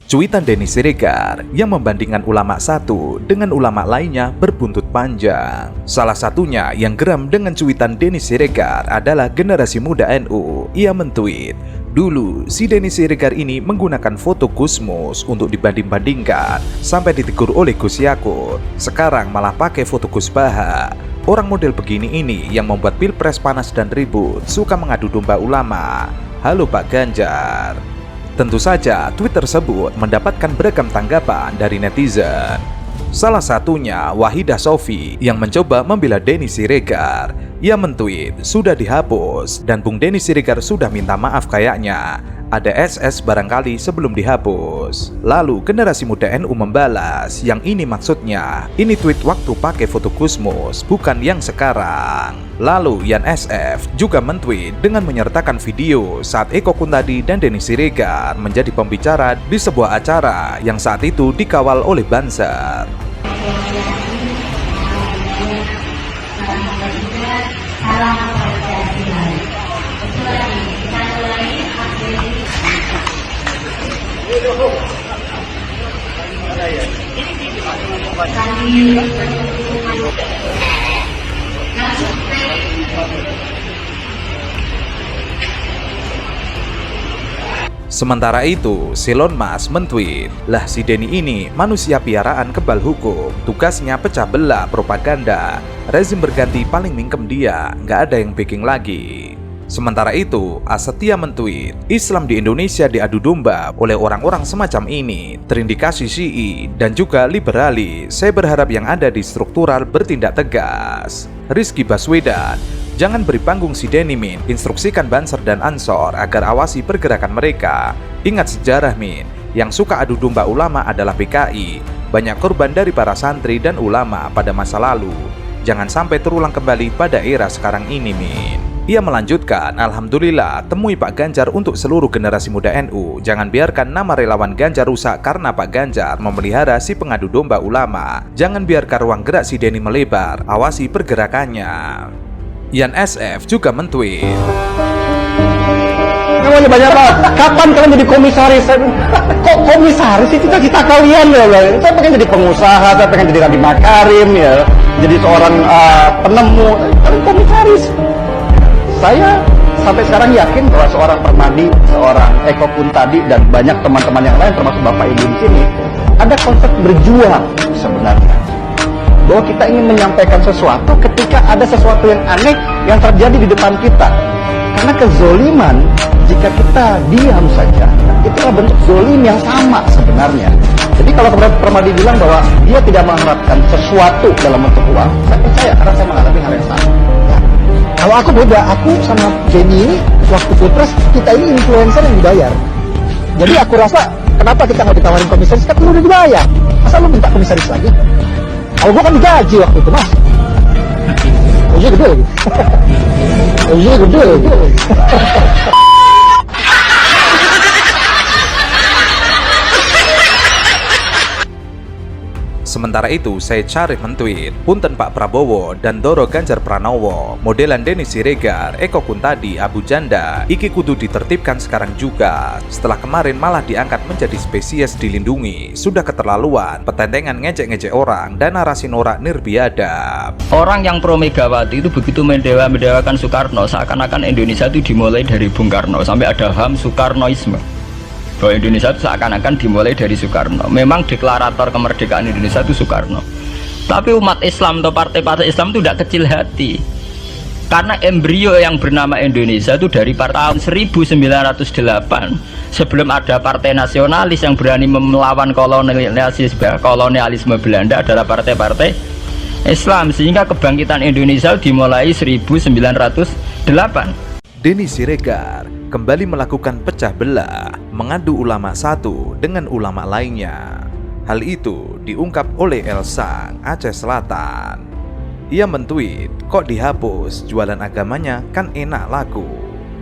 Cuitan Denny Siregar yang membandingkan ulama satu dengan ulama lainnya berbuntut panjang. Salah satunya yang geram dengan cuitan Denny Siregar adalah generasi muda NU. Ia mentweet, "Dulu si Denny Siregar ini menggunakan foto Gusmus untuk dibanding-bandingkan sampai ditegur oleh Gus Yakut. Sekarang malah pakai foto Gus Baha. Orang model begini ini yang membuat pilpres panas dan ribut, suka mengadu domba ulama. Halo Pak Ganjar." Tentu saja tweet tersebut mendapatkan beragam tanggapan dari netizen. Salah satunya Wahidah Sofi yang mencoba membela Denny Siregar. Ia mentweet, "Sudah dihapus dan Bung Denny Siregar sudah minta maaf kayaknya. Ada SS barangkali sebelum dihapus." Lalu generasi muda NU membalas, "Yang ini maksudnya, ini tweet waktu pakai foto Gusmus, bukan yang sekarang." Lalu Yan SF juga mentweet dengan menyertakan video saat Eko Kuntadi dan Denny Siregar menjadi pembicara di sebuah acara yang saat itu dikawal oleh Banser. Sementara itu, Silon Mas mentweet, "Lah si Denny ini manusia piaraan kebal hukum, tugasnya pecah belah propaganda. Rezim berganti paling mingkem dia, nggak ada yang backing lagi." Sementara itu, Asetia mentweet, "Islam di Indonesia diadu domba oleh orang-orang semacam ini, terindikasi Syi'i dan juga liberalis. Saya berharap yang ada di struktural bertindak tegas." Rizky Baswedan, "Jangan beri panggung si Denny Min, instruksikan Banser dan Ansor agar awasi pergerakan mereka. Ingat sejarah Min, yang suka adu domba ulama adalah PKI. Banyak korban dari para santri dan ulama pada masa lalu. Jangan sampai terulang kembali pada era sekarang ini Min." Ia melanjutkan, "Alhamdulillah, temui Pak Ganjar untuk seluruh generasi muda NU. Jangan biarkan nama relawan Ganjar rusak karena Pak Ganjar memelihara si pengadu domba ulama. Jangan biarkan ruang gerak si Denny melebar, awasi pergerakannya." Yan SF juga mentweet, "Namanya banyak banget. Kapan kalian jadi komisaris?" Kok komisaris sih, cita-cita kalian ya? Saya pengen jadi pengusaha, saya pengen jadi Nadiem Makarim ya, jadi seorang penemu. Kalian komisaris. Saya sampai sekarang yakin bahwa seorang Permadi, seorang Eko Kuntadi dan banyak teman-teman yang lain termasuk Bapak Ibu di sini ada konsep berjuang sebenarnya. Bahwa kita ingin menyampaikan sesuatu ketika ada sesuatu yang aneh yang terjadi di depan kita. Karena kezoliman, jika kita diam saja, itulah bentuk zolim yang sama sebenarnya. Jadi kalau Permadi bilang bahwa dia tidak mengharapkan sesuatu dalam bentuk uang, saya percaya karena saya mengalami hal yang sama. Ya. Kalau aku beda, aku sama Jenny ini waktu pilpres kita ini influencer yang dibayar. Jadi aku rasa kenapa kita nggak ditawarin komisaris, kan udah dibayar. Masa lu minta komisaris lagi? Kalau gua kan digaji waktu itu mas. Gajinya gede lagi. Gajinya gede lagi. Sementara itu, saya cari mentweet, "Punten Pak Prabowo dan Doro Ganjar Pranowo, modelan Denny Siregar, Eko Kuntadi, Abu Janda, iki kudu ditertibkan sekarang juga. Setelah kemarin malah diangkat menjadi spesies dilindungi. Sudah keterlaluan, petentengan ngejek-ngejek orang dan narasi norak nirbiadab." Orang yang pro Megawati itu begitu mendewakan Soekarno, seakan-akan Indonesia itu dimulai dari Bung Karno, sampai ada HAM Soekarnoisme. Bahwa Indonesia itu seakan-akan dimulai dari Soekarno. Memang deklarator kemerdekaan Indonesia itu Soekarno. Tapi umat Islam atau partai-partai Islam itu tidak kecil hati. Karena embrio yang bernama Indonesia itu dari tahun 1908. Sebelum ada partai nasionalis yang berani melawan kolonialisme Belanda adalah partai-partai Islam. Sehingga kebangkitan Indonesia dimulai 1908. Denny Siregar kembali melakukan pecah belah, mengadu ulama satu dengan ulama lainnya. Hal itu diungkap oleh Elsang, Aceh Selatan. Ia mentweet, "Kok dihapus, jualan agamanya kan enak laku."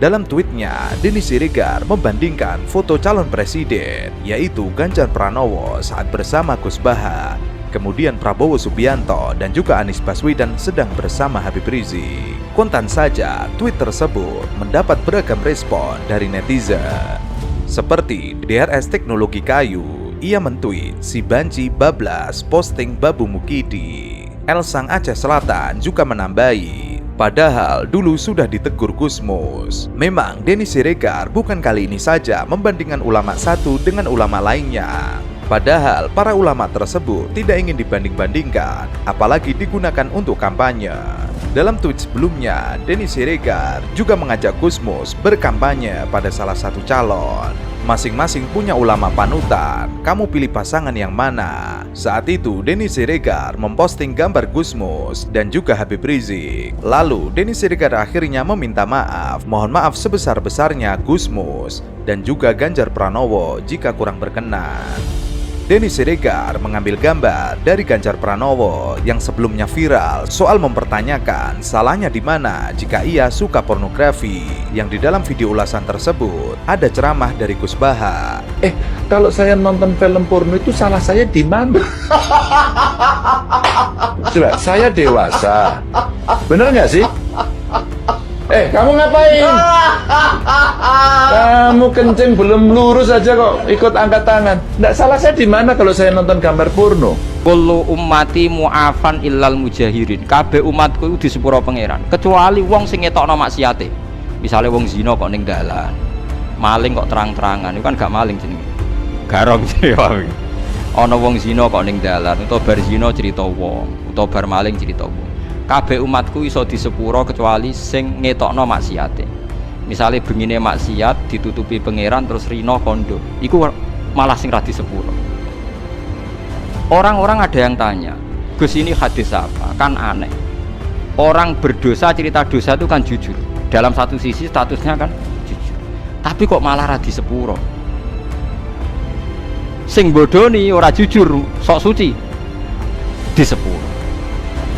Dalam tweetnya, Denny Siregar membandingkan foto calon presiden, yaitu Ganjar Pranowo saat bersama Gus Baha, kemudian Prabowo Subianto dan juga Anies Baswedan sedang bersama Habib Rizik. Kontan saja tweet tersebut mendapat beragam respon dari netizen. Seperti DRS Teknologi Kayu, ia mentweet si Banci bablas posting Babu Mukidi. Elsang Aceh Selatan juga menambahi, padahal dulu sudah ditegur Gusmus. Memang Denny Siregar bukan kali ini saja membandingkan ulama satu dengan ulama lainnya. Padahal para ulama tersebut tidak ingin dibanding-bandingkan, apalagi digunakan untuk kampanye. Dalam tweet sebelumnya, Denny Siregar juga mengajak Gusmus berkampanye pada salah satu calon. Masing-masing punya ulama panutan, kamu pilih pasangan yang mana? Saat itu Denny Siregar memposting gambar Gusmus dan juga Habib Rizik. Lalu Denny Siregar akhirnya meminta maaf, mohon maaf sebesar-besarnya Gusmus dan juga Ganjar Pranowo jika kurang berkenan. Denny Siregar mengambil gambar dari Ganjar Pranowo yang sebelumnya viral soal mempertanyakan salahnya di mana jika ia suka pornografi, yang di dalam video ulasan tersebut ada ceramah dari Gus Baha. Kalau saya nonton film porno itu salah saya di mana? Coba, saya dewasa. Bener nggak sih? Kamu ngapain? Kamu kencing belum lurus aja kok ikut angkat tangan. Nggak salah saya di mana kalau saya nonton gambar porno? Kullu ummati mu'afan illal mujahirin. Kabeh umatku itu di sepuro pangeran, kecuali wong sing ngetokno maksiate. Misale wong zina kok ning dalan, maling kok terang-terangan, itu kan gak maling jenenge. Garong jenenge. Ana wong zina kok ning dalan, utawa bar zina cerita wong, utawa bar maling cerita wong. Kabeh umatku iso di sepuro kecuali sing ngetokno maksiate. Misale bengine maksiat ditutupi pangeran terus rino kondo, iku malah sing ra di sepuro. Orang-orang ada yang tanya, Gus ini hadis apa? Kan aneh. Orang berdosa cerita dosa itu kan jujur. Dalam satu sisi statusnya kan jujur. Tapi kok malah ra di sepuro? Sing bodoni ora jujur, sok suci di sepuro.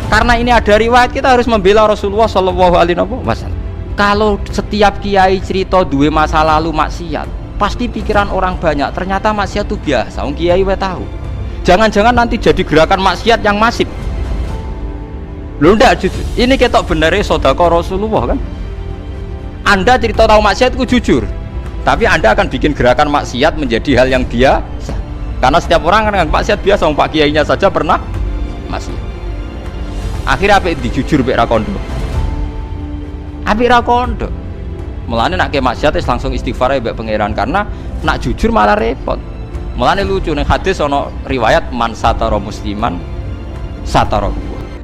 Karena ini ada riwayat, kita harus membela Rasulullah Shallallahu Alaihi Wasallam. Kalau setiap kiai cerita duwe masa lalu maksiat, pasti pikiran orang banyak ternyata maksiat itu biasa. Wong kiai wae tahu. Jangan-jangan nanti jadi gerakan maksiat yang masif. Lho ndak jujur. Ini ketok benere sedekah Rasulullah kan. Anda cerita tahu maksiat itu jujur, tapi Anda akan bikin gerakan maksiat menjadi hal yang biasa. Karena setiap orang kan maksiat biasa, Pak kiainya saja pernah maksiat. Akhirnya apa dijujur mbek ra kondo. Apik ra kondo. Mulane nek ke maksiat wis langsung istighfar mbek pangeran, karena nak jujur malah repot. Mulane lucu ning hadis ana riwayat man satara musliman satara.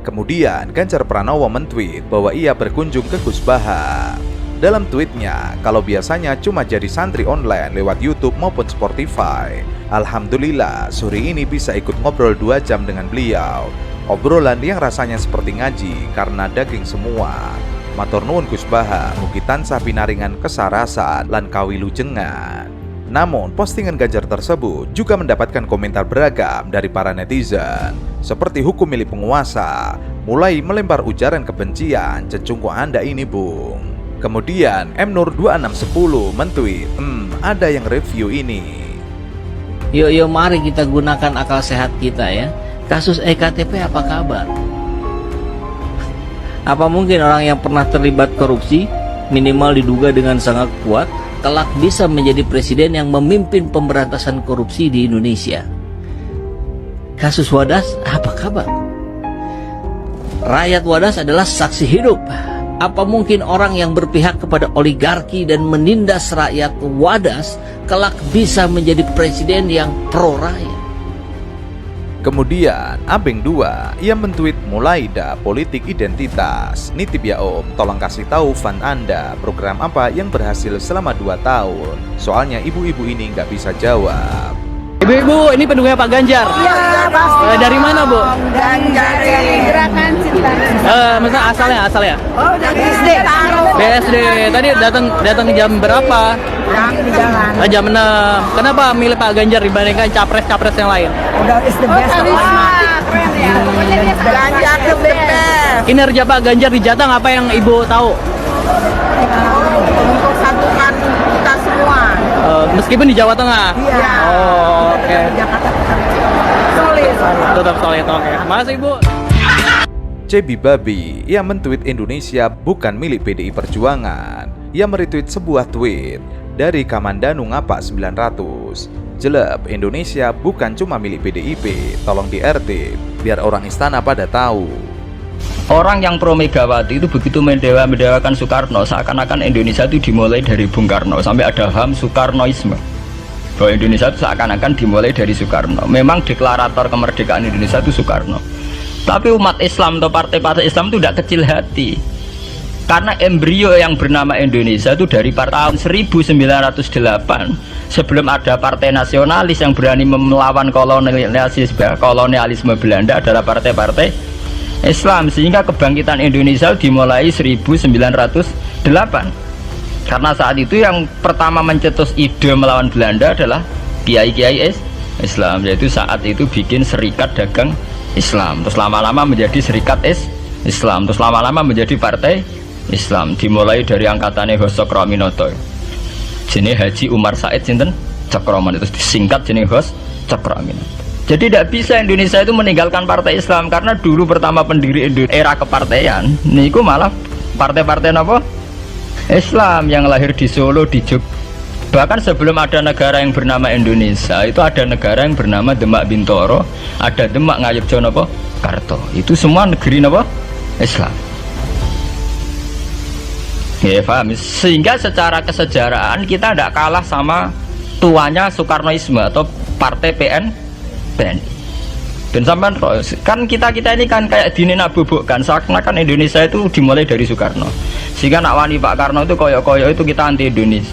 Kemudian Ganjar Pranowo mentweet bahwa ia berkunjung ke Gus Baha. Dalam tweetnya, kalau biasanya cuma jadi santri online lewat YouTube maupun Spotify, alhamdulillah sore ini bisa ikut ngobrol 2 jam dengan beliau. Obrolan yang rasanya seperti ngaji karena daging semua. Matur nuwun Gus Baha, mugi tansah pinaringan kesarasan lan kawilujengan. Namun postingan Ganjar tersebut juga mendapatkan komentar beragam dari para netizen, seperti hukum milik penguasa, mulai melempar ujaran kebencian, cecungku Anda ini bung. Kemudian M Nur 2610 mentweet, ada yang review ini. Yuk mari kita gunakan akal sehat kita ya. Kasus EKTP apa kabar? Apa mungkin orang yang pernah terlibat korupsi, minimal diduga dengan sangat kuat, kelak bisa menjadi presiden yang memimpin pemberantasan korupsi di Indonesia? Kasus Wadas apa kabar? Rakyat Wadas adalah saksi hidup. Apa mungkin orang yang berpihak kepada oligarki dan menindas rakyat Wadas kelak bisa menjadi presiden yang pro rakyat? Kemudian Abeng 2, ia mentweet mulai dah politik identitas. Nitip ya om, tolong kasih tahu fan Anda program apa yang berhasil selama 2 tahun. Soalnya ibu-ibu ini nggak bisa jawab. Ibu-ibu, ini pendukungnya Pak Ganjar. Iya, pasti. Dari mana, Bu? Dari Gerakan Cinta. Masa asalnya? Oh, dari SD. BSD. Tadi datang jam berapa? Di jalan. Jam 6. Kenapa milih Pak Ganjar dibandingkan capres-capres yang lain? Udah is the best. Keren ya. Ganjar the best. Kinerja Pak Ganjar di Jateng apa yang Ibu tahu? Untuk satukan kita semua. Meskipun di Jawa Tengah. Iya. Oh, oke. Jakarta solid. Tetap solid, oke. Makasih Ibu. Cebi Babi, ia mentweet Indonesia bukan milik PDI Perjuangan. Ia meretweet sebuah tweet. Dari Kamandanu Ngapak 900. Jeleb, Indonesia bukan cuma milik PDIP, tolong di-RT, biar orang istana pada tahu. Orang yang pro Megawati itu begitu mendewa-mendewakan Soekarno, seakan-akan Indonesia itu dimulai dari Bung Karno, sampai ada HAM Soekarnoisme. Bahwa Indonesia itu seakan-akan dimulai dari Soekarno. Memang deklarator kemerdekaan Indonesia itu Soekarno. Tapi umat Islam atau partai-partai Islam itu tidak kecil hati. Karena embrio yang bernama Indonesia itu dari tahun 1908, sebelum ada partai nasionalis yang berani melawan kolonialisme Belanda, adalah partai-partai Islam. Sehingga kebangkitan Indonesia dimulai 1908. Karena saat itu yang pertama mencetus ide melawan Belanda adalah kiai-kiai Islam, yaitu saat itu bikin serikat dagang Islam, terus lama-lama menjadi serikat Islam, terus lama-lama menjadi partai Islam. Dimulai dari angkatannya Hos Cokroaminoto, jenis Haji Umar Said sinten Cokroaminoto, itu disingkat jenis Hos Cokroaminoto. Jadi tidak bisa Indonesia itu meninggalkan partai Islam, karena dulu pertama pendiri era kepartaian niku malah partai-partai apa? Islam yang lahir di Solo, di Jogja. Bahkan sebelum ada negara yang bernama Indonesia, itu ada negara yang bernama Demak Bintoro, ada Demak Ngayogja napa Karto. Itu semua negeri napa Islam. Ya paham. Sehingga secara kesejarahan kita tidak kalah sama tuanya Soekarnoisme atau partai PNI. Dan sampai kan kita ini kan kayak dinabubukkan seakan-akan Indonesia itu dimulai dari Soekarno. Sehingga nak wani Pak Karno itu koyok-koyok itu kita anti Indonesia.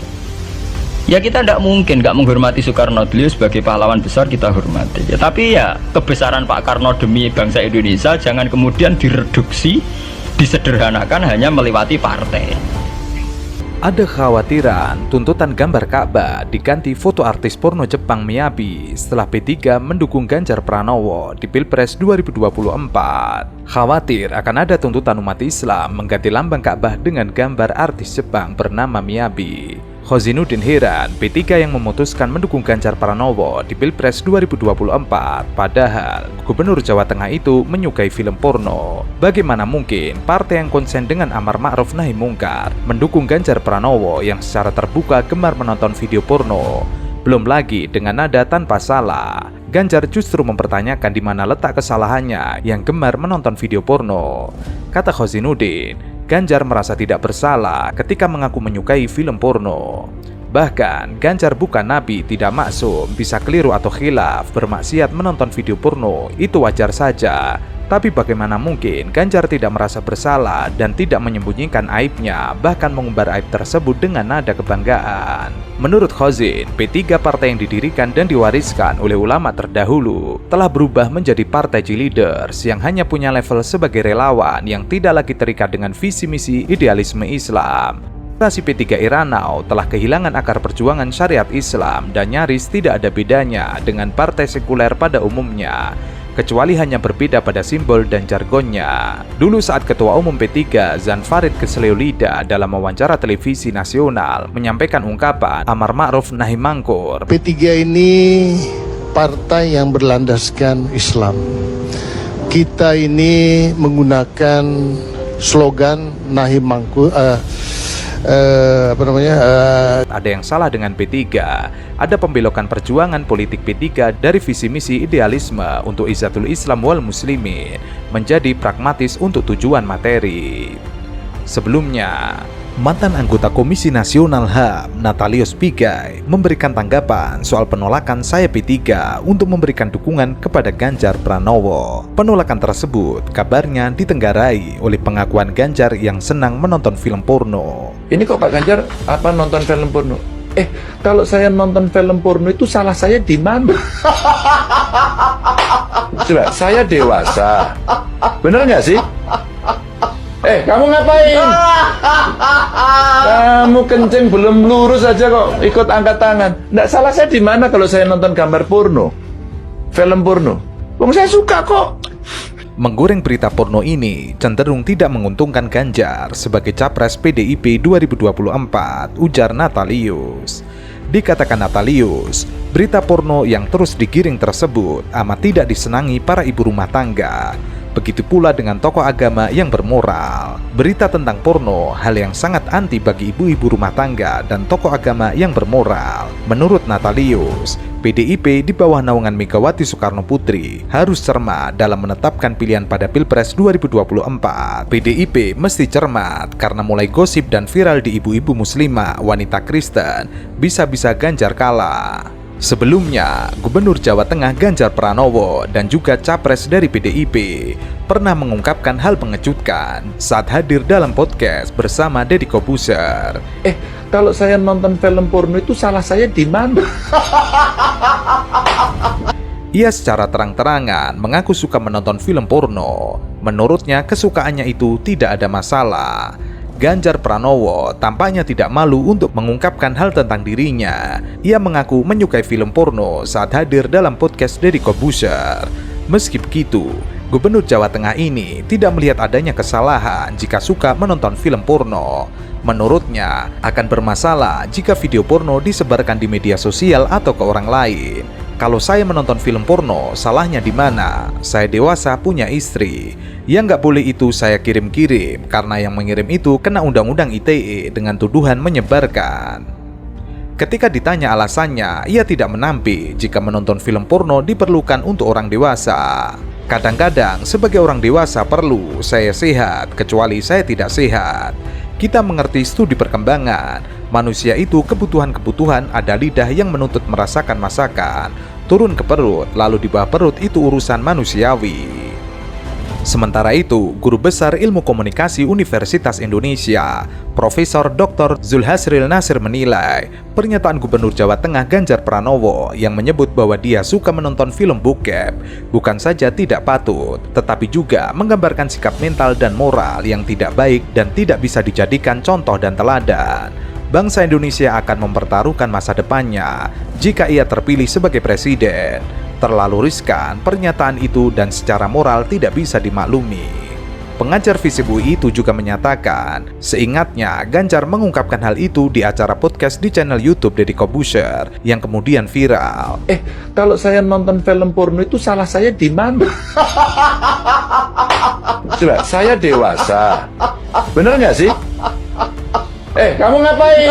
Ya kita tidak mungkin nggak menghormati Soekarno, beliau sebagai pahlawan besar kita hormati. Ya, tapi ya kebesaran Pak Karno demi bangsa Indonesia jangan kemudian direduksi, disederhanakan hanya melewati partai. Ada khawatiran tuntutan gambar Ka'bah diganti foto artis porno Jepang Miyabi setelah P3 mendukung Ganjar Pranowo di Pilpres 2024. Khawatir akan ada tuntutan umat Islam mengganti lambang Ka'bah dengan gambar artis Jepang bernama Miyabi. Khozinuddin heran P3 yang memutuskan mendukung Ganjar Pranowo di Pilpres 2024, padahal Gubernur Jawa Tengah itu menyukai film porno. Bagaimana mungkin partai yang konsen dengan amar ma'ruf nahi mungkar mendukung Ganjar Pranowo yang secara terbuka gemar menonton video porno? Belum lagi dengan nada tanpa salah. Ganjar justru mempertanyakan di mana letak kesalahannya yang gemar menonton video porno. Kata Khozinuddin, Ganjar merasa tidak bersalah ketika mengaku menyukai film porno. Bahkan, Ganjar bukan nabi, tidak maksum, bisa keliru atau khilaf, bermaksiat menonton video porno, itu wajar saja. Tapi bagaimana mungkin Ganjar tidak merasa bersalah dan tidak menyembunyikan aibnya, bahkan mengumbar aib tersebut dengan nada kebanggaan. Menurut Khozin, P3 partai yang didirikan dan diwariskan oleh ulama terdahulu telah berubah menjadi partai G-leaders yang hanya punya level sebagai relawan yang tidak lagi terikat dengan visi misi idealisme Islam. Generasi P3 era now telah kehilangan akar perjuangan syariat Islam dan nyaris tidak ada bedanya dengan partai sekuler pada umumnya, kecuali hanya berbeda pada simbol dan jargonnya. Dulu saat Ketua Umum P3 Zan Farid Kesleolida dalam wawancara televisi nasional menyampaikan ungkapan amar ma'ruf nahi mangkur. P3 ini partai yang berlandaskan Islam. Kita ini menggunakan slogan nahi mangkur, ada yang salah dengan P3. Ada pembelokan perjuangan politik P3 dari visi misi idealisme untuk izzatul Islam wal muslimin menjadi pragmatis untuk tujuan materi. Sebelumnya, mantan anggota Komisi Nasional HAM Natalius Pigai memberikan tanggapan soal penolakan saya P3 untuk memberikan dukungan kepada Ganjar Pranowo. Penolakan tersebut kabarnya ditenggarai oleh pengakuan Ganjar yang senang menonton film porno. Ini kok Pak Ganjar apa nonton film porno? Kalau saya nonton film porno itu salah saya di mana? Coba, saya dewasa. Bener nggak sih? Kamu ngapain? Kamu kencing belum lurus aja kok ikut angkat tangan. Nggak salah saya di mana kalau saya nonton gambar porno, film porno? Wong saya suka kok. Menggoreng berita porno ini cenderung tidak menguntungkan Ganjar sebagai capres PDIP 2024, ujar Natalius. Dikatakan Natalius, berita porno yang terus digiring tersebut amat tidak disenangi para ibu rumah tangga. Begitu pula dengan tokoh agama yang bermoral. Berita tentang porno hal yang sangat anti bagi ibu-ibu rumah tangga dan tokoh agama yang bermoral. Menurut Natalius, PDIP di bawah naungan Megawati Soekarno Putri harus cermat dalam menetapkan pilihan pada Pilpres 2024. PDIP mesti cermat karena mulai gosip dan viral di ibu-ibu muslimah wanita Kristen, bisa-bisa Ganjar kalah. Sebelumnya, Gubernur Jawa Tengah Ganjar Pranowo dan juga capres dari PDIP pernah mengungkapkan hal mengejutkan saat hadir dalam podcast bersama Deddy Corbuzier. Kalau saya nonton film porno itu salah saya di mana? Ia secara terang-terangan mengaku suka menonton film porno. Menurutnya kesukaannya itu tidak ada masalah. Ganjar Pranowo tampaknya tidak malu untuk mengungkapkan hal tentang dirinya. Ia mengaku menyukai film porno saat hadir dalam podcast Deddy Corbuzier. Meski begitu, Gubernur Jawa Tengah ini tidak melihat adanya kesalahan jika suka menonton film porno. Menurutnya, akan bermasalah jika video porno disebarkan di media sosial atau ke orang lain. Kalau saya menonton film porno, salahnya di mana? Saya dewasa punya istri. Yang nggak boleh itu saya kirim-kirim, karena yang mengirim itu kena Undang-Undang ITE dengan tuduhan menyebarkan. Ketika ditanya alasannya, ia tidak menampik jika menonton film porno diperlukan untuk orang dewasa. Kadang-kadang sebagai orang dewasa perlu saya sehat, kecuali saya tidak sehat. Kita mengerti studi perkembangan. Manusia itu kebutuhan-kebutuhan ada lidah yang menuntut merasakan masakan. Turun ke perut, lalu di bawah perut itu urusan manusiawi. Sementara itu, Guru Besar Ilmu Komunikasi Universitas Indonesia, Profesor Dr. Zulhasril Nasir menilai pernyataan Gubernur Jawa Tengah Ganjar Pranowo yang menyebut bahwa dia suka menonton film bokep bukan saja tidak patut, tetapi juga menggambarkan sikap mental dan moral yang tidak baik dan tidak bisa dijadikan contoh dan teladan. Bangsa Indonesia akan mempertaruhkan masa depannya jika ia terpilih sebagai presiden. Terlalu riskan pernyataan itu dan secara moral tidak bisa dimaklumi. Pengajar FISIP UI itu juga menyatakan, seingatnya Ganjar mengungkapkan hal itu di acara podcast di channel YouTube Deddy Corbuzier yang kemudian viral. Kalau saya nonton film porno itu salah saya di mana? Coba, saya dewasa. Bener nggak sih? Kamu ngapain?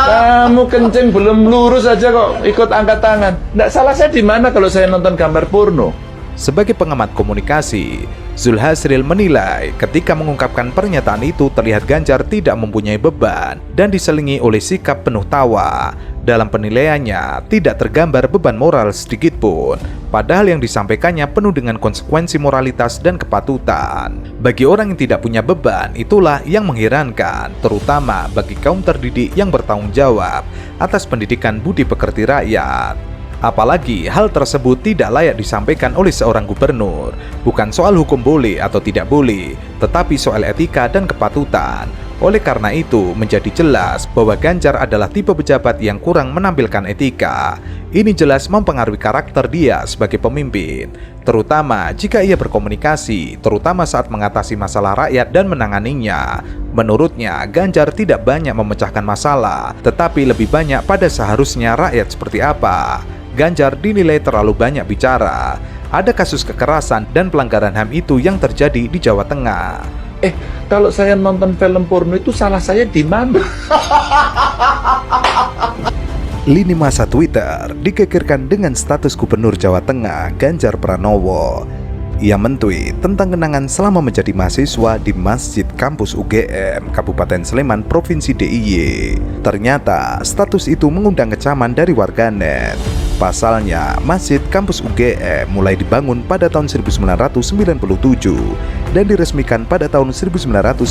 Kamu kencing belum lurus aja kok ikut angkat tangan. Nggak salah saya di mana kalau saya nonton gambar porno? Sebagai pengamat komunikasi, Zulhasril menilai ketika mengungkapkan pernyataan itu terlihat Ganjar tidak mempunyai beban dan diselingi oleh sikap penuh tawa. Dalam penilaiannya, tidak tergambar beban moral sedikit pun, padahal yang disampaikannya penuh dengan konsekuensi moralitas dan kepatutan. Bagi orang yang tidak punya beban, itulah yang mengherankan, terutama bagi kaum terdidik yang bertanggung jawab atas pendidikan budi pekerti rakyat. Apalagi hal tersebut tidak layak disampaikan oleh seorang gubernur. Bukan soal hukum boleh atau tidak boleh, tetapi soal etika dan kepatutan. Oleh karena itu, menjadi jelas bahwa Ganjar adalah tipe pejabat yang kurang menampilkan etika. Ini jelas mempengaruhi karakter dia sebagai pemimpin, terutama jika ia berkomunikasi, terutama saat mengatasi masalah rakyat dan menanganinya. Menurutnya, Ganjar tidak banyak memecahkan masalah, tetapi lebih banyak pada seharusnya rakyat seperti apa. Ganjar dinilai terlalu banyak bicara. Ada kasus kekerasan dan pelanggaran HAM itu yang terjadi di Jawa Tengah. Kalau saya nonton film porno itu salah saya di mana? Lini masa Twitter digegerkan dengan status Gubernur Jawa Tengah Ganjar Pranowo. Ia mentweet tentang kenangan selama menjadi mahasiswa di Masjid Kampus UGM, Kabupaten Sleman, Provinsi DIY. Ternyata status itu mengundang kecaman dari warganet. Pasalnya, Masjid Kampus UGM mulai dibangun pada tahun 1997 dan diresmikan pada tahun 1999.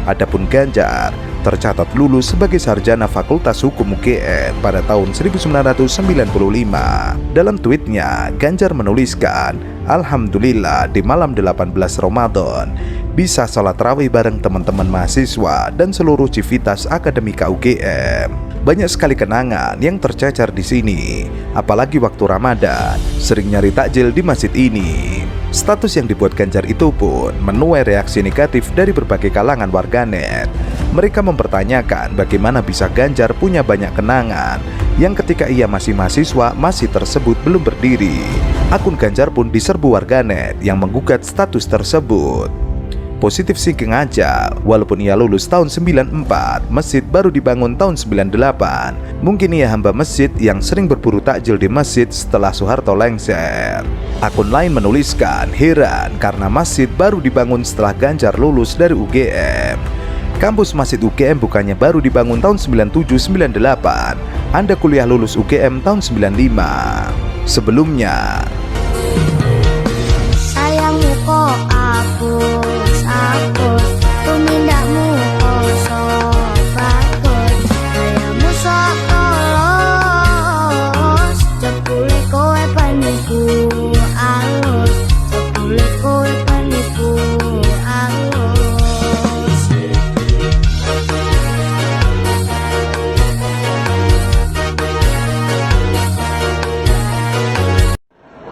Adapun Ganjar tercatat lulus sebagai sarjana Fakultas Hukum UGM pada tahun 1995. Dalam tweetnya, Ganjar menuliskan, "Alhamdulillah di malam 18 Ramadan bisa sholat tarawih bareng teman-teman mahasiswa dan seluruh civitas akademika UGM." Banyak sekali kenangan yang tercecer di sini, apalagi waktu Ramadan, sering nyari takjil di masjid ini. Status yang dibuat Ganjar itu pun menuai reaksi negatif dari berbagai kalangan warganet. Mereka mempertanyakan bagaimana bisa Ganjar punya banyak kenangan yang ketika ia masih mahasiswa masjid tersebut belum berdiri. Akun Ganjar pun diserbu warganet yang menggugat status tersebut. Positif thinking aja, walaupun ia lulus tahun 94, masjid baru dibangun tahun 98. Mungkin ia hamba masjid yang sering berburu takjil di masjid setelah Soeharto lengser. Akun lain menuliskan, heran karena masjid baru dibangun setelah Ganjar lulus dari UGM. Kampus Masjid UGM bukannya baru dibangun tahun 97-98. Anda kuliah lulus UGM tahun 95. Sebelumnya, Sayangmu kok aku